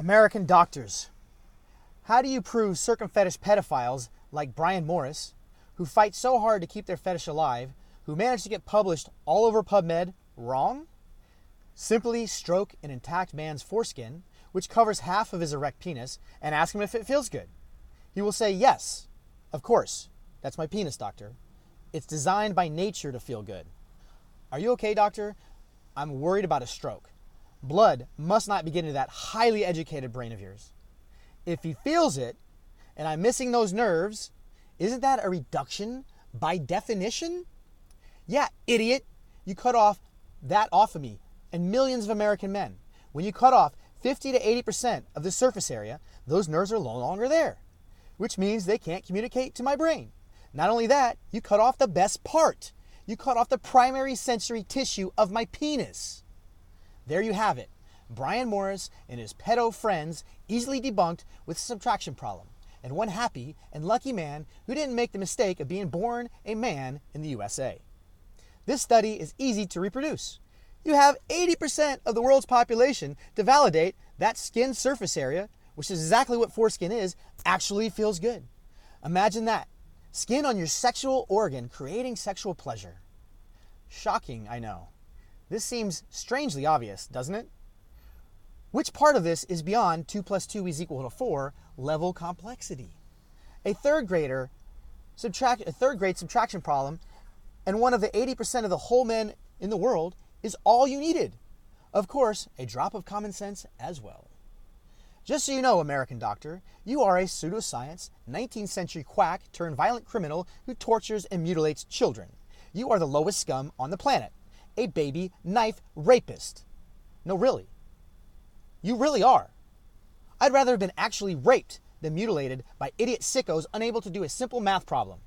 American doctors. How do you prove circumfetish pedophiles like Brian Morris, who fight so hard to keep their fetish alive, who managed to get published all over PubMed, wrong? Simply stroke an intact man's foreskin, which covers half of his erect penis, and ask him if it feels good. He will say, yes, of course, that's my penis, doctor. It's designed by nature to feel good. Are you okay, doctor? I'm worried about a stroke. Blood must not be getting to that highly educated brain of yours. If he feels it, and I'm missing those nerves, isn't that a reduction by definition? Yeah, idiot. You cut that off of me and millions of American men. When you cut off 50 to 80% of the surface area, those nerves are no longer there, which means they can't communicate to my brain. Not only that, you cut off the best part. You cut off the primary sensory tissue of my penis. There you have it. Brian Morris and his pedo friends easily debunked with a subtraction problem, and one happy and lucky man who didn't make the mistake of being born a man in the USA. This study is easy to reproduce. You have 80% of the world's population to validate that skin surface area, which is exactly what foreskin is, actually feels good. Imagine that. Skin on your sexual organ creating sexual pleasure. Shocking, I know. This seems strangely obvious, doesn't it? Which part of this is beyond 2 + 2 = 4 level complexity? A third grade subtraction problem and one of the 80% of the whole men in the world is all you needed. Of course, a drop of common sense as well. Just so you know, American doctor, you are a pseudoscience, 19th century quack turned violent criminal who tortures and mutilates children. You are the lowest scum on the planet. A baby knife rapist. No, really. You really are. I'd rather have been actually raped than mutilated by idiot sickos unable to do a simple math problem.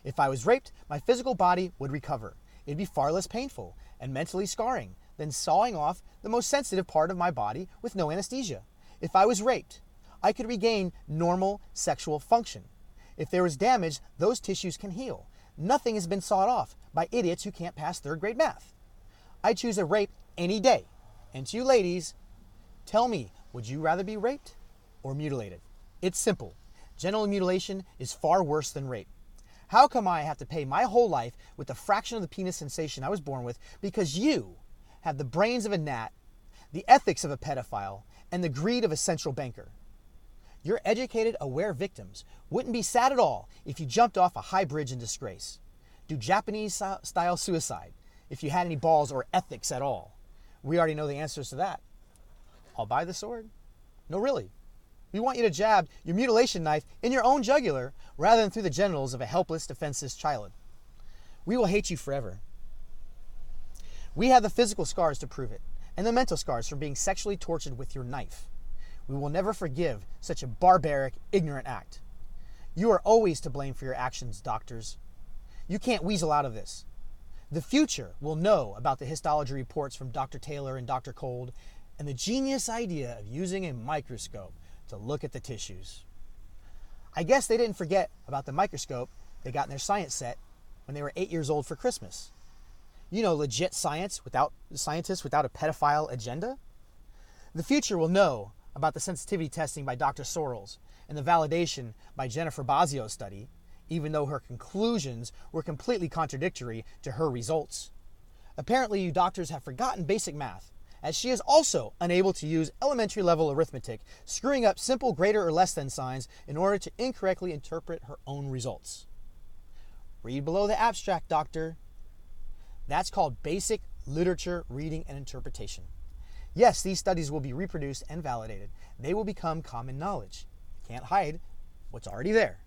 If I was raped, my physical body would recover. It'd be far less painful and mentally scarring than sawing off the most sensitive part of my body with no anesthesia. If I was raped, I could regain normal sexual function. If there is damage, those tissues can heal. Nothing has been sawed off by idiots who can't pass third grade math. I choose a rape any day. And to you ladies, tell me, would you rather be raped or mutilated? It's simple. Genital mutilation is far worse than rape. How come I have to pay my whole life with the fraction of the penis sensation I was born with because you have the brains of a gnat, the ethics of a pedophile, and the greed of a central banker? Your educated, aware victims wouldn't be sad at all if you jumped off a high bridge in disgrace. Do Japanese-style suicide if you had any balls or ethics at all. We already know the answers to that. I'll buy the sword. No, really. We want you to jab your mutilation knife in your own jugular rather than through the genitals of a helpless, defenseless child. We will hate you forever. We have the physical scars to prove it, and the mental scars from being sexually tortured with your knife. We will never forgive such a barbaric, ignorant act. You are always to blame for your actions, doctors. You can't weasel out of this. The future will know about the histology reports from Dr. Taylor and Dr. Cold and the genius idea of using a microscope to look at the tissues. I guess they didn't forget about the microscope they got in their science set when they were 8 years old for Christmas. You know, legit scientists without a pedophile agenda. The future will know about the sensitivity testing by Dr. Sorrells and the validation by Jennifer Bazio's study, even though her conclusions were completely contradictory to her results. Apparently, you doctors have forgotten basic math, as she is also unable to use elementary level arithmetic, screwing up simple greater or less than signs in order to incorrectly interpret her own results. Read below the abstract, doctor. That's called basic literature reading and interpretation. Yes, these studies will be reproduced and validated. They will become common knowledge. You can't hide what's already there.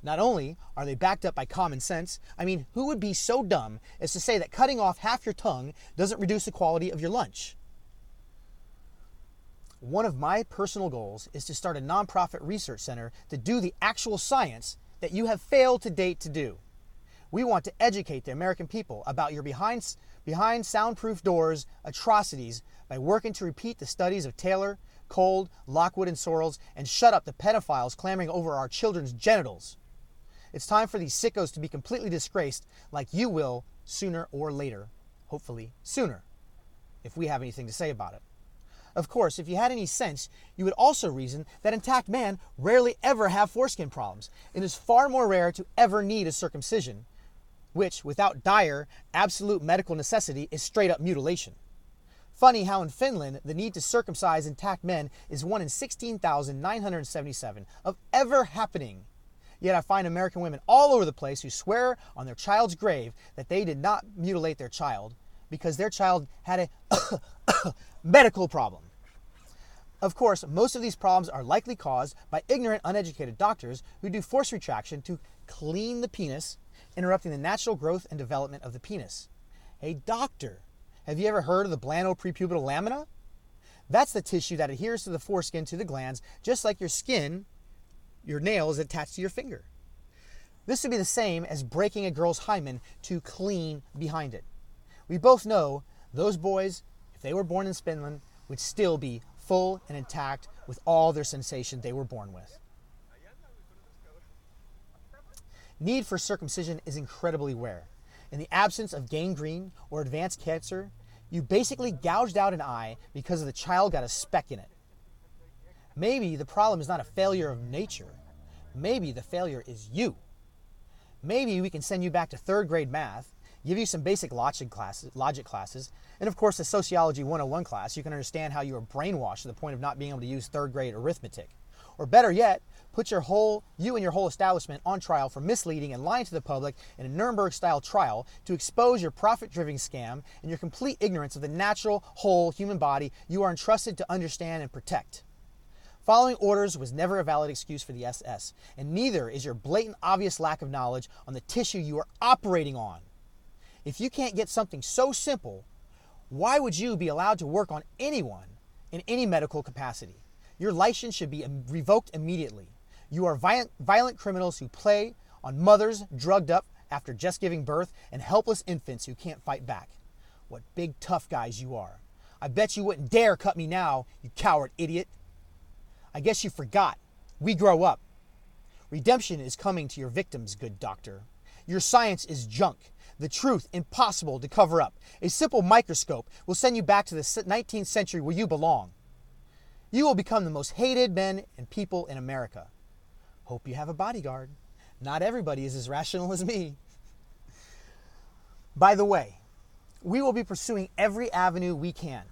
Not only are they backed up by common sense, who would be so dumb as to say that cutting off half your tongue doesn't reduce the quality of your lunch? One of my personal goals is to start a nonprofit research center to do the actual science that you have failed to date to do. We want to educate the American people about your behind soundproof doors atrocities by working to repeat the studies of Taylor, Cold, Lockwood, and Sorrells and shut up the pedophiles clamoring over our children's genitals. It's time for these sickos to be completely disgraced like you will sooner or later. Hopefully sooner, if we have anything to say about it. Of course, if you had any sense, you would also reason that intact men rarely ever have foreskin problems. It is far more rare to ever need a circumcision, which, without dire, absolute medical necessity, is straight up mutilation. Funny how in Finland, the need to circumcise intact men is 1 in 16,977 of ever happening. Yet I find American women all over the place who swear on their child's grave that they did not mutilate their child because their child had a medical problem. Of course, most of these problems are likely caused by ignorant, uneducated doctors who do force retraction to clean the penis, interrupting the natural growth and development of the penis. Hey doctor, have you ever heard of the blando prepubital lamina? That's the tissue that adheres to the foreskin to the glands, just like your skin, your nail is attached to your finger. This would be the same as breaking a girl's hymen to clean behind it. We both know those boys, if they were born in Finland, would still be full and intact with all their sensation they were born with. Need for circumcision is incredibly rare. In the absence of gangrene or advanced cancer, you basically gouged out an eye because the child got a speck in it. Maybe the problem is not a failure of nature. Maybe the failure is you. Maybe we can send you back to 3rd grade math, give you some basic logic classes, and of course the Sociology 101 class. You can understand how you were brainwashed to the point of not being able to use 3rd grade arithmetic. Or better yet, put you and your whole establishment on trial for misleading and lying to the public in a Nuremberg-style trial to expose your profit-driven scam and your complete ignorance of the natural, whole human body you are entrusted to understand and protect. Following orders was never a valid excuse for the SS, and neither is your blatant, obvious lack of knowledge on the tissue you are operating on. If you can't get something so simple, why would you be allowed to work on anyone in any medical capacity? Your license should be revoked immediately. You are violent criminals who play on mothers drugged up after just giving birth and helpless infants who can't fight back. What big tough guys you are. I bet you wouldn't dare cut me now, you coward idiot. I guess you forgot. We grow up. Redemption is coming to your victims, good doctor. Your science is junk. The truth impossible to cover up. A simple microscope will send you back to the 19th century where you belong. You will become the most hated men and people in America. Hope you have a bodyguard. Not everybody is as rational as me. By the way, we will be pursuing every avenue we can.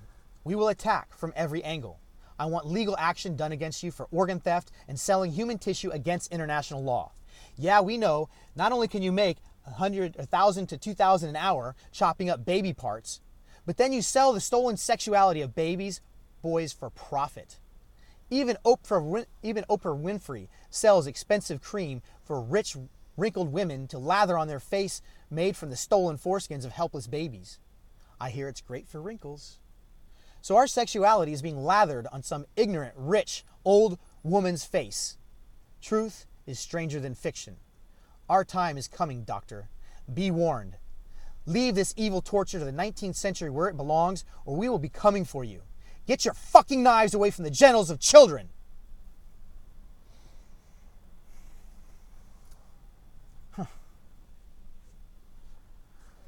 We will attack from every angle. I want legal action done against you for organ theft and selling human tissue against international law. Yeah, we know not only can you make 1,000 to 2,000 an hour chopping up baby parts, but then you sell the stolen sexuality of babies, boys for profit. Even Oprah Winfrey sells expensive cream for rich, wrinkled women to lather on their face made from the stolen foreskins of helpless babies. I hear it's great for wrinkles. So our sexuality is being lathered on some ignorant, rich, old woman's face. Truth is stranger than fiction. Our time is coming, doctor. Be warned. Leave this evil torture to the 19th century where it belongs, or we will be coming for you. Get your fucking knives away from the genitals of children.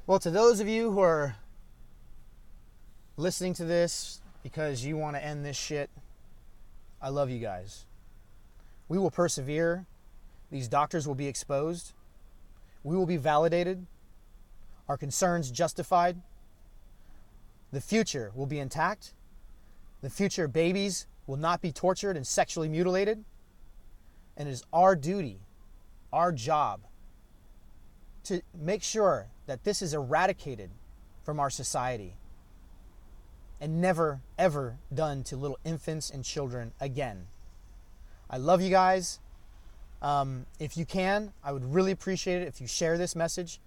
Well, to those of you who are listening to this because you want to end this shit, I love you guys. We will persevere. These doctors will be exposed. We will be validated. Our concerns justified. The future will be intact. The future babies will not be tortured and sexually mutilated. And it is our duty, our job, to make sure that this is eradicated from our society and never, ever done to little infants and children again. I love you guys. If you can, I would really appreciate it if you share this message.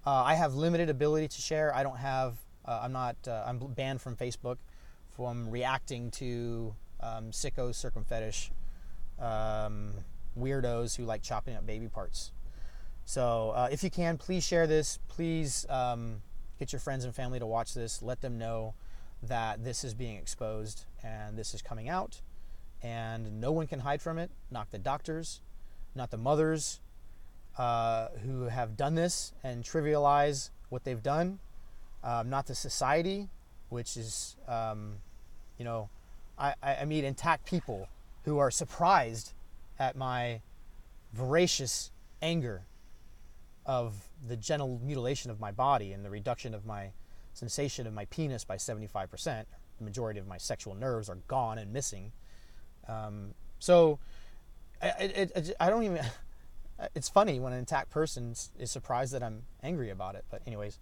I have limited ability to share. I don't have, I'm banned from Facebook from reacting to sickos, circumfetish, weirdos who like chopping up baby parts. So if you can, please share this. Please get your friends and family to watch this. Let them know that this is being exposed and this is coming out. And no one can hide from it. Not the doctors, not the mothers who have done this and trivialize what they've done. Not the society, which is, I meet intact people who are surprised at my voracious anger of the genital mutilation of my body and the reduction of my sensation of my penis by 75%. The majority of my sexual nerves are gone and missing. So I don't even... It's funny when an intact person is surprised that I'm angry about it. But anyways,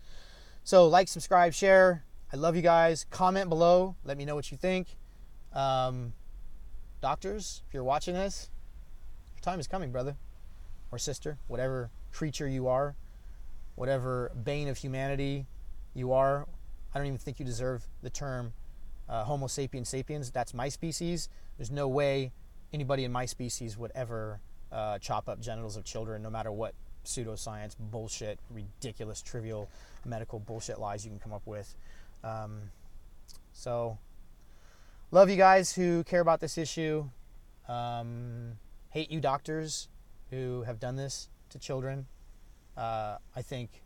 so like, subscribe, share. I love you guys. Comment below. Let me know what you think. Doctors, if you're watching this, your time is coming, brother or sister, whatever creature you are, whatever bane of humanity you are. I don't even think you deserve the term Homo sapiens sapiens. That's my species. There's no way anybody in my species would ever chop up genitals of children, no matter what pseudoscience, bullshit, ridiculous, trivial medical bullshit lies you can come up with. So, love you guys who care about this issue. Hate you doctors who have done this to children. I think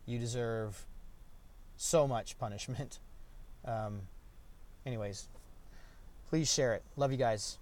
you deserve so much punishment. Anyways, please share it. Love you guys.